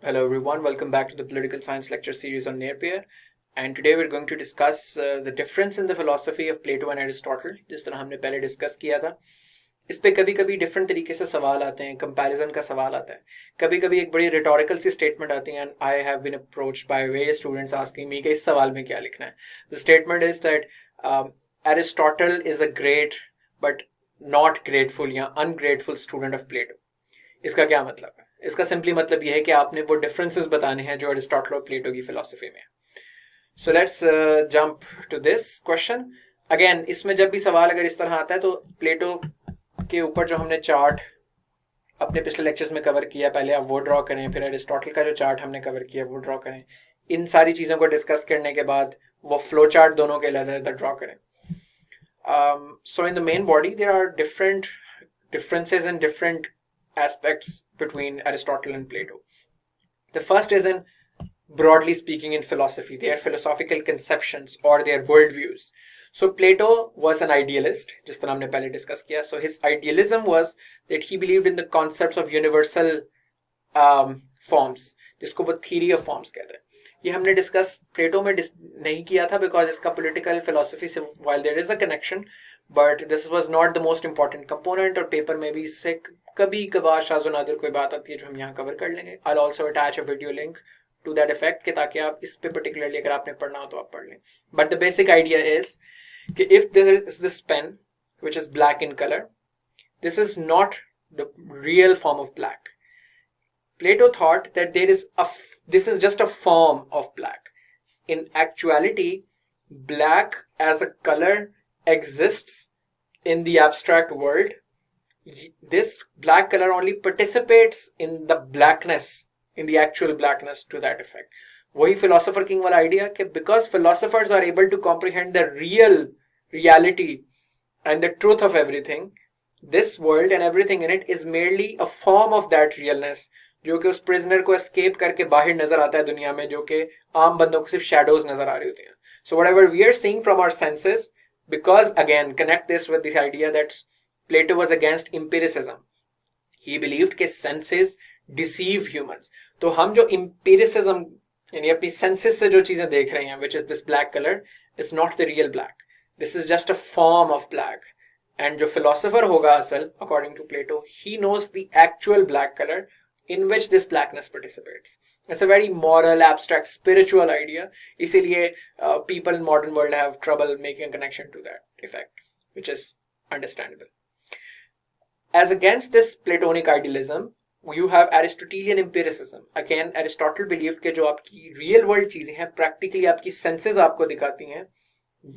Hello everyone, welcome back to the Political Science lecture series on Napier. And today we're going to discuss the difference in the philosophy of Plato and Aristotle, जिस तरह हमने पहले discuss किया था. इस पे कभी कभी डिफरेंट तरीके से सवाल आते हैं, कंपैरिजन का सवाल आता है. कभी कभी एक बड़ी रिटोरिकल सी स्टेटमेंट आती है, and I have been approached by various students asking me कि इस सवाल में क्या लिखना है. The statement is that Aristotle is a great but not grateful या अनग्रेटफुल स्टूडेंट ऑफ प्लेटो. इसका क्या मतलब है? इसका सिंपली मतलब यह है कि आपने वो डिफरेंसेस बताने हैं जो अरिस्टोटल और प्लेटो की फिलॉसफी में. So let's jump to this question. Again, इसमें जब भी सवाल अगर इस तरह आता है तो प्लेटो के ऊपर जो हमने चार्ट अपने पिछले लेक्चर्स में कवर किया, पहले आप वो ड्रॉ करें, फिर अरिस्टोटल का जो चार्ट हमने कवर किया वो ड्रॉ करें. इन सारी चीजों को डिस्कस करने के बाद वो फ्लो चार्ट दोनों के अलग ड्रॉ करें. So in the main body there are different differences and different aspects between Aristotle and Plato. The first is in, broadly speaking, in philosophy, their philosophical conceptions or their worldviews. So Plato was an idealist, जिस तरह हमने पहले discuss किया. So his idealism was that he believed in the concepts of universal forms, जिसको वो theory of forms कहते हैं. ये हमने डिस्कस प्लेटो में नहीं किया था बिकॉज इसका पॉलिटिकल फिलोसफी से while there is a connection, but this was not the most important component. और पेपर में भी इससे कभी कभार शाज़ो नादिर कोई बात आती है जो हम यहाँ कवर कर लेंगे. I'll also attach a video link to that effect कि ताकि आप इस पे particularly अगर आपने पढ़ना हो तो आप पढ़ लें. But the basic idea is कि if there is this pen which is black in color, this is not the real form of black. Plato thought that this is just a form of black. In actuality, black as a color exists in the abstract world. This black color only participates in the blackness, in the actual blackness to that effect. वही philosopher king वाला idea कि because philosophers are able to comprehend the real reality and the truth of everything, this world and everything in it is merely a form of that realness, जो कि उस prisoner को escape करके बाहर नजर आता है दुनिया में, जो कि आम बंदों को सिर्फ शैडोज नजर आ रही होती हैं. So whatever we are seeing from our senses, because again connect this with this idea that Plato was against empiricism. He believed कि senses deceive humans. तो हम जो empiricism यानी अपनी senses से जो चीजें देख रहे हैं, which is this black color, is not the real black. This is just a form of black. And जो philosopher होगा असल, according to Plato, he knows the actual black color in which this blackness participates. It's a very moral, abstract, spiritual idea. इसीलिए people in modern world have trouble making a connection to that effect, which is understandable. As against this Platonic idealism, you have Aristotelian empiricism. Again, Aristotle believed कि जो आपकी real world चीजें हैं, practically आपकी senses आपको दिखाती हैं,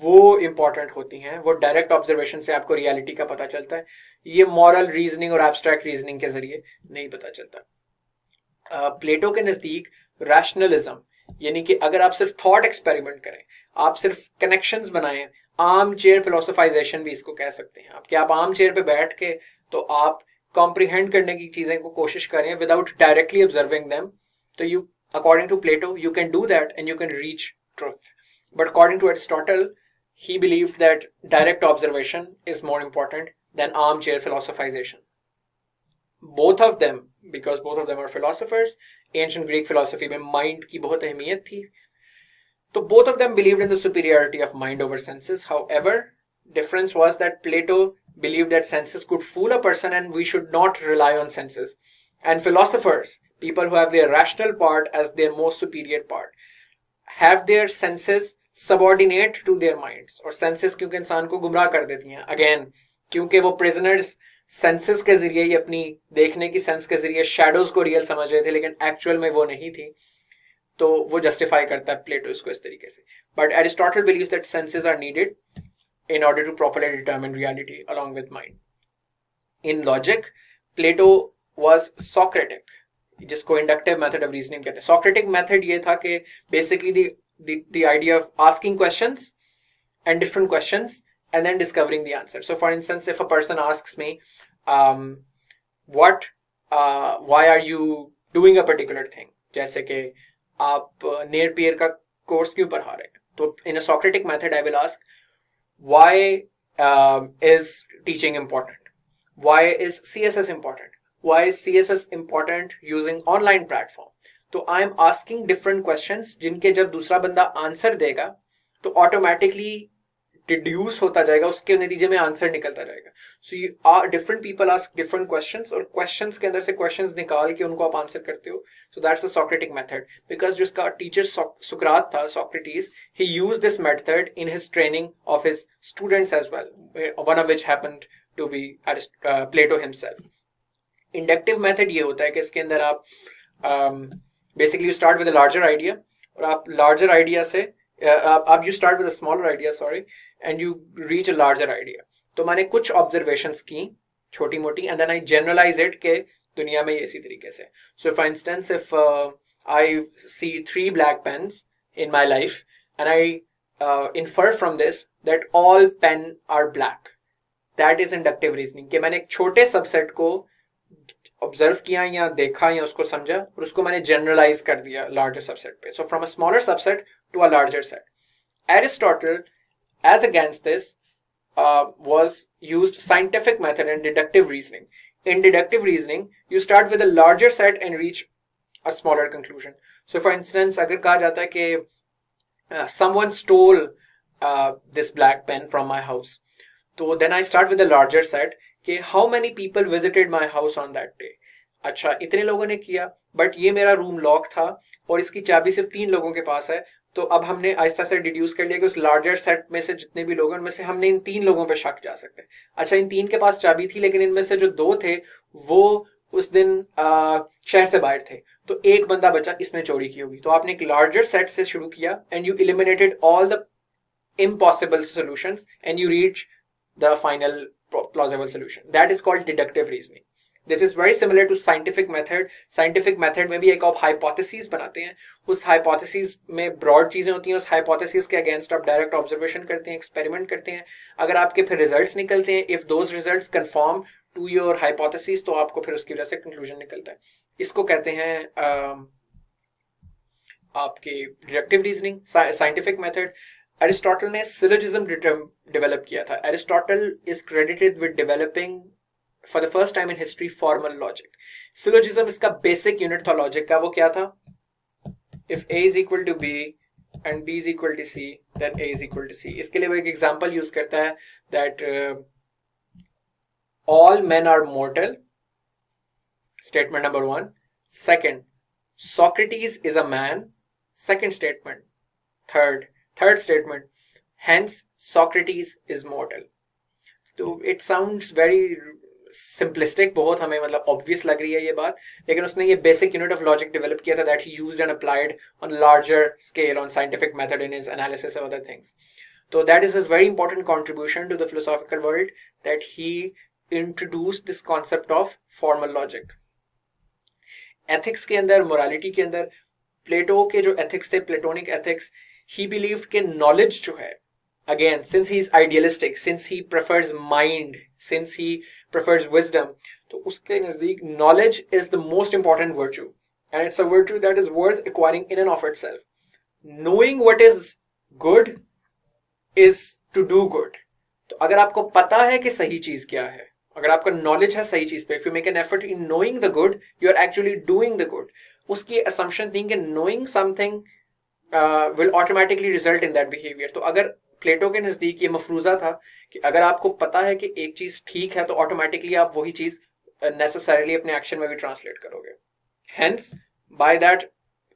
वो important होती हैं. वो direct observation से आपको reality का पता चलता है. ये moral reasoning और abstract reasoning के जरिए नहीं पता चलता. प्लेटो के नजदीक रैशनलिज्म यानी कि अगर आप सिर्फ थॉट एक्सपेरिमेंट करें, आप सिर्फ कनेक्शंस बनाएं, आर्म चेयर फिलोसोफाइजेशन भी इसको कह सकते हैं आप, कि आप आर्म चेयर पे बैठ के तो आप कॉम्प्रिहेंड करने की चीजें को कोशिश करें विदाउट डायरेक्टली ऑब्जर्विंग देम, तो you according to Plato you can do that and you can reach truth. But according to Aristotle, he believed that direct observation is more important than armchair philosophization. Both of them, because both of them are philosophers, ancient Greek philosophy में mind की बहुत अहमियत थी, तो both of them believed in the superiority of mind over senses. However, difference was that Plato believed that senses could fool a person and we should not rely on senses. And philosophers, people who have their rational part as their most superior part, have their senses subordinate to their minds. और senses क्योंकि इंसान को गुमराह कर देती हैं, again क्योंकि वो prisoners सेंसेस के जरिए ही अपनी देखने की सेंस के जरिए शैडोज को रियल समझ रहे थे, लेकिन एक्चुअल में वो नहीं थी, तो वो जस्टिफाई करता है प्लेटो इसको इस तरीके से. But Aristotle believes that senses are needed in order to properly determine reality along with mind. In logic, Plato was Socratic, जिसको इंडक्टिव मेथड ऑफ रीजनिंग कहते हैं. सॉक्रेटिक मेथड ये था कि basically the idea of asking questions and different questions and then discovering the answer. So for instance, if a person asks me, why are you doing a particular thing? जैसे कि आप Napier का course क्यों पढ़ा रहे हैं, तो in a Socratic method I will ask, why is teaching important? Why is CSS important? Why is CSS important using online platform? तो I am asking different questions जिनके जब दूसरा बंदा आंसर देगा तो ऑटोमेटिकली डिड्यूस होता जाएगा, उसके नतीजे में आंसर निकलता जाएगा. So you are different people ask different questions और क्वेश्चंस के अंदर से क्वेश्चंस निकाल के उनको आप आंसर करते हो. So that's a Socratic method. Because जो इसका टीचर सुकरात था, Socrates, he used this method in his training of his students as well, one of which happened to be Plato himself. Inductive method ये होता है कि इसके अंदर आप basically you start with a larger idea, और आप लार्जर आइडिया से आप you start with a smaller idea, sorry, and you reach a larger idea. तो मैंने कुछ ऑब्जर्वेशंस की छोटी मोटी, and then I generalise it के दुनिया में ये इसी तरीके से. So for instance if I see 3 black pens in my life and I infer from this that all pen are black, that is inductive reasoning. कि मैंने एक छोटे सबसेट को ऑब्जर्व किया या देखा या उसको समझा और उसको मैंने जनरलाइज कर दिया लार्जर सबसेट पे. So from a smaller subset to a larger set. Aristotle as against this was used scientific method and deductive reasoning. In deductive reasoning, you start with a larger set and reach a smaller conclusion. So for instance, अगर कहा जाता है कि someone stole this black pen from my house, तो then I start with a larger set कि how many people visited my house on that day. अच्छा, इतने लोगों ने किया, बट ये मेरा रूम लॉक था और इसकी चाबी सिर्फ 3 लोगों के पास है. तो अब हमने आहिस्ता से डिड्यूस कर लिया कि उस लार्जर सेट में से जितने भी लोग हैं उनमें से हमने इन 3 लोगों पे शक जा सकते हैं. अच्छा, इन 3 के पास चाबी थी, लेकिन इनमें से जो 2 थे वो उस दिन शहर से बाहर थे, तो एक बंदा बचा, इसने चोरी की होगी. तो आपने एक लार्जर सेट से शुरू किया and you eliminated all the impossible solutions and you reach the final plausible solution. That is called deductive reasoning. This is very similar to scientific method. Scientific method में भी एक आप hypotheses बनाते हैं, उस hypotheses में broad चीजें होती हैं, उस hypotheses के against आप direct observation करते हैं, experiment करते हैं. अगर आपके फिर results निकलते हैं, if those results conform to your hypotheses, तो आपको फिर उसकी वजह से conclusion निकलता है. इसको कहते हैं आपके deductive reasoning. Scientific method. Aristotle ने syllogism develop किया था. Aristotle is credited with developing for the first time in history formal logic. Syllogism इसका basic unit था logic का. वो क्या था? If A is equal to B and B is equal to C, then A is equal to C. इसके लिए वो एक example use करता है that all men are mortal. Statement number 1. Second, Socrates is a man. Second statement. Third statement, hence Socrates is mortal. So it sounds very simplistic, बहुत हमें मतलब obvious लग रही है ये बात, लेकिन उसने ये basic unit of logic develop किया था that he used and applied on larger scale on scientific method in his analysis of other things. So that is his very important contribution to the philosophical world, that he introduced this concept of formal logic. Ethics के अंदर, morality के अंदर, प्लेटो के जो ethics थे, Platonic ethics, he believed कि knowledge जो है, again, since he is idealistic, since he prefers mind, since he prefers wisdom, तो उसके नजदीक knowledge is the most important virtue, and it's a virtue that is worth acquiring in and of itself. Knowing what is good is to do good. तो अगर आपको पता है कि सही चीज क्या है, अगर आपका knowledge है सही चीज पे, if you make an effort in knowing the good, you are actually doing the good. उसकी assumption थी कि knowing something will automatically result in that behavior. तो अगर प्लेटो के नजदीक ये मफरूजा था कि अगर आपको पता है कि एक चीज ठीक है तो ऑटोमेटिकली आप वही चीज नेसेसरीली अपने एक्शन में भी ट्रांसलेट करोगे. Hence by that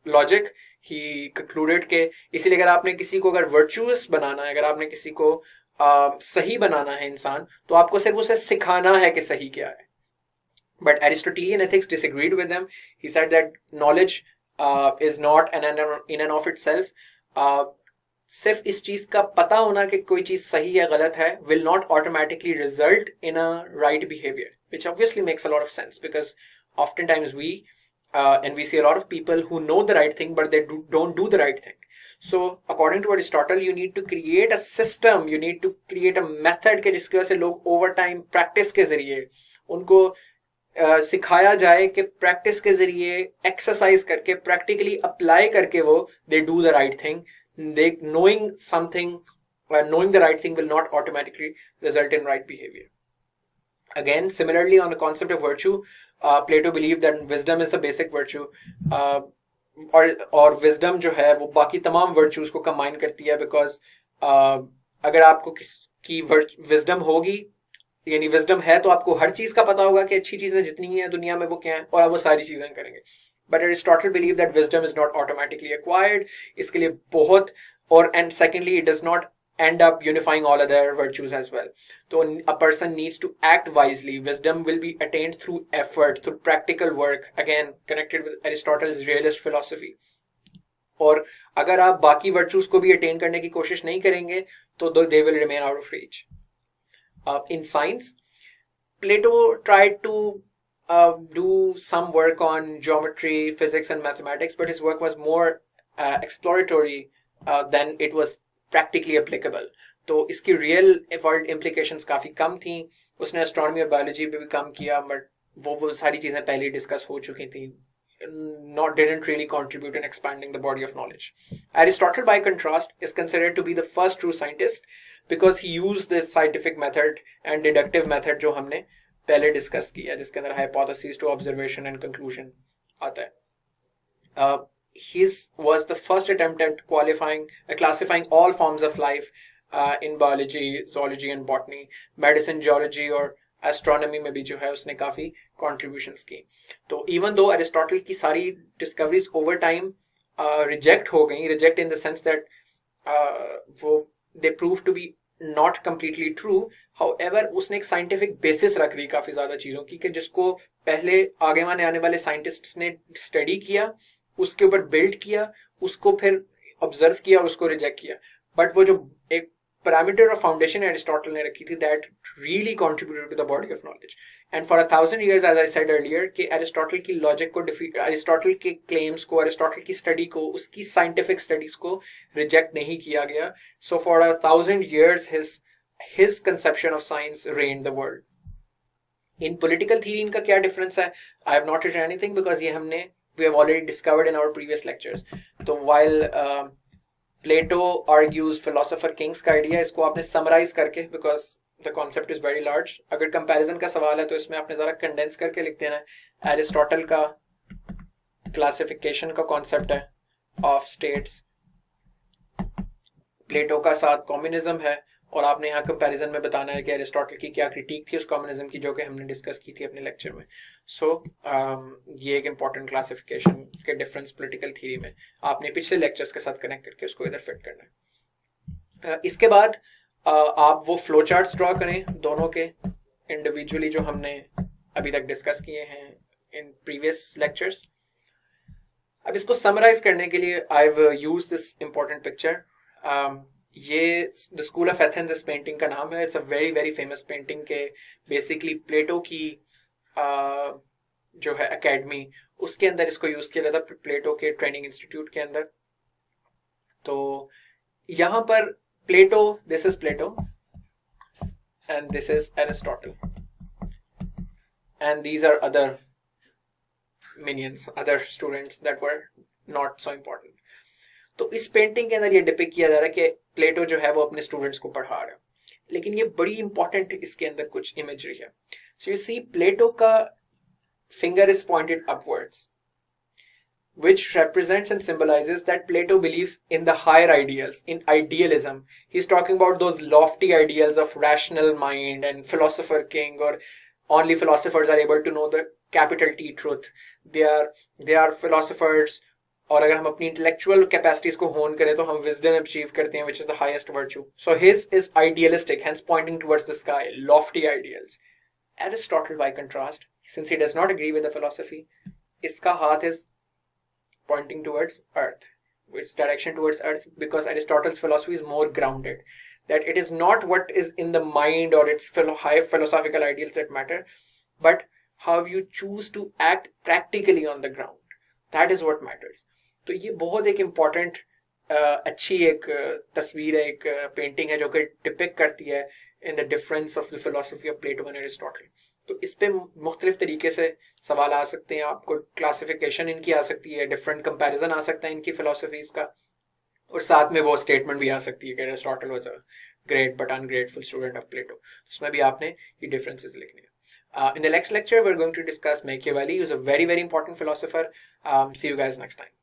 logic he concluded के इसीलिए अगर आपने किसी को अगर वर्चुअस बनाना है, अगर आपने किसी को सही बनाना है इंसान, तो आपको सिर्फ उसे सिखाना है कि सही क्या है. But Aristotelian ethics disagreed with them. He said that knowledge is not in and of itself. सिर्फ इस चीज का पता होना कि कोई चीज सही है गलत है will not automatically result in a right behavior, which obviously makes a lot of sense, because oftentimes we and we see a lot of people who know the right thing but they don't do the right thing. So according to Aristotle, you need to create a system, you need to create a method कि जिसकी वजह से लोग over time practice के जरिए उनको सिखाया जाए कि प्रैक्टिस के जरिए एक्सरसाइज करके प्रैक्टिकली अप्लाई करके वो they do the right thing. Knowing something, knowing the right thing will not automatically result in right behavior. Again, similarly on the concept of virtue, Plato believed that wisdom is the basic virtue. और wisdom जो है वो बाकी तमाम virtues को combine करती है, because अगर आपको किसकी विजडम होगी, यानी विजडम है, तो आपको हर चीज का पता होगा कि अच्छी चीजें जितनी हैं दुनिया में वो क्या है, और आप वो सारी चीजें करेंगे. But Aristotle believe that wisdom is not automatically acquired. इसके लिए बहुत, और and secondly it does not end up unifying all other virtues as well. So a person needs to act wisely. Wisdom will be attained through effort, through practical work, again connected with Aristotle's realist philosophy. और अगर आप बाकी virtues को भी attain करने की कोशिश नहीं करेंगे तो they will remain out of reach. In science, Plato tried to do some work on geometry, physics and mathematics, but his work was more exploratory than it was practically applicable. तो इसकी real world implications काफ़ी कम थी. उसने astronomy और biology पे भी कम किया, but वो सारी चीज़ें पहले डिस्कस हो चुकी थी. Didn't really contribute in expanding the body of knowledge. Aristotle, by contrast, is considered to be the first true scientist because he used this scientific method and deductive method जो हमने पहले डिस्कस किया, जिसके अंदर hypothesis to observation and conclusion आता है. His was the first attempt at classifying all forms of life in biology, zoology and botany, medicine, geology और astronomy में भी जो है उसने काफी contributions की. तो even though Aristotle की सारी discoveries over time reject हो गई, reject in the sense that वो they proved to be not completely true, however उसने एक scientific basis रख दी काफी ज्यादा चीजों की, कि जिसको पहले आगे आने वाले scientists ने study किया, उसके ऊपर बिल्ड किया, उसको फिर ऑब्जर्व किया और उसको रिजेक्ट किया. बट वो जो एक पैरामीटर और फाउंडेशन एरिस्टोटल ने रखी थी, that really contributed to the body of knowledge. And for 1000 years, as I said earlier, कि एरिस्टोटल की लॉजिक को एरिस्टोटल के क्लेम्स को, एरिस्टोटल की स्टडी को, उसकी साइंटिफिक स्टडीज को रिजेक्ट नहीं किया गया. सो फॉर 1000 years his conception of science reigned the world. In political theory इनका क्या डिफरेंस है? I have not written anything because ये हमने we have already discovered in our previous lectures. So while Plato argues philosopher kings का idea, इसको आपने summarize करके, because the concept is very large, अगर comparison का सवाल है तो इसमें आपने ज़रा condense करके लिख देना है. Aristotle का classification का concept है of states, Plato का साथ communism है, और आपने यहाँ कंपैरिजन में बताना है कि एरिस्टोटल की क्या क्रिटिक थी उस कम्युनिज्म की, जो कि हमने डिस्कस की थी अपने लेक्चर में. सो ये एक इंपॉर्टेंट क्लासिफिकेशन के डिफरेंस पॉलिटिकल थ्योरी में आपने पिछले लेक्चर्स के साथ कनेक्ट करके उसको इधर फिट करना है. इसके बाद आप वो फ्लो चार्ट्स ड्रॉ करें दोनों के इंडिविजुअली, जो हमने अभी तक डिस्कस किए हैं इन प्रीवियस लेक्चर्स. अब इसको समराइज करने के लिए I have used this important picture. ये द स्कूल ऑफ एथेंस इस पेंटिंग का नाम है. It's a very very famous painting के बेसिकली प्लेटो की जो है एकेडमी, उसके अंदर इसको यूज किया जाता था, प्लेटो के ट्रेनिंग इंस्टीट्यूट के अंदर. तो यहाँ पर Plato, this is Plato and this is Aristotle and these are other minions, other students that were not so important. तो इस पेंटिंग के अंदर ये डिपिक्ट किया जा रहा है कि प्लेटो जो है वो अपने स्टूडेंट्स को पढ़ा रहा है, लेकिन ये बड़ी इंपॉर्टेंट इसके अंदर कुछ इमेजरी है. सो यू सी प्लेटो का finger is pointed upwards, which represents and symbolizes that Plato believes in the higher ideals, in idealism. He's talking about those lofty ideals of rational mind and philosopher king, or only philosophers are able to know the capital T truth. They are philosophers. और अगर हम अपनी intellectual capacities को होन करें तो हम wisdom achieve करते हैं, which is the highest virtue. So his is idealistic, hence pointing towards the sky, lofty ideals. Aristotle, by contrast, since he does not agree with the philosophy, इसका हाथ is pointing towards earth, its direction towards earth, because Aristotle's philosophy is more grounded, that it is not what is in the mind or its high philosophical ideals that matter, but how you choose to act practically on the ground. That is what matters. तो ये बहुत एक important अच्छी एक तस्वीर है, एक painting है जो कि डिपिक्ट करती है in the difference of the philosophy of Plato and Aristotle. तो इस पे मुख्तलिफ तरीके से सवाल आ सकते हैं, आपको क्लासिफिकेशन इनकी आ सकती है, डिफरेंट कंपैरिजन आ सकता है इनकी फिलोसफीज का, और साथ में वो स्टेटमेंट भी आ सकती है कि Aristotle was a great but ungrateful student of Plato. उसमें भी आपने ये डिफरेंसेस लिखने हैं. In the next lecture, we're going to discuss Machiavelli, who's a very, very important philosopher. See you guys next time.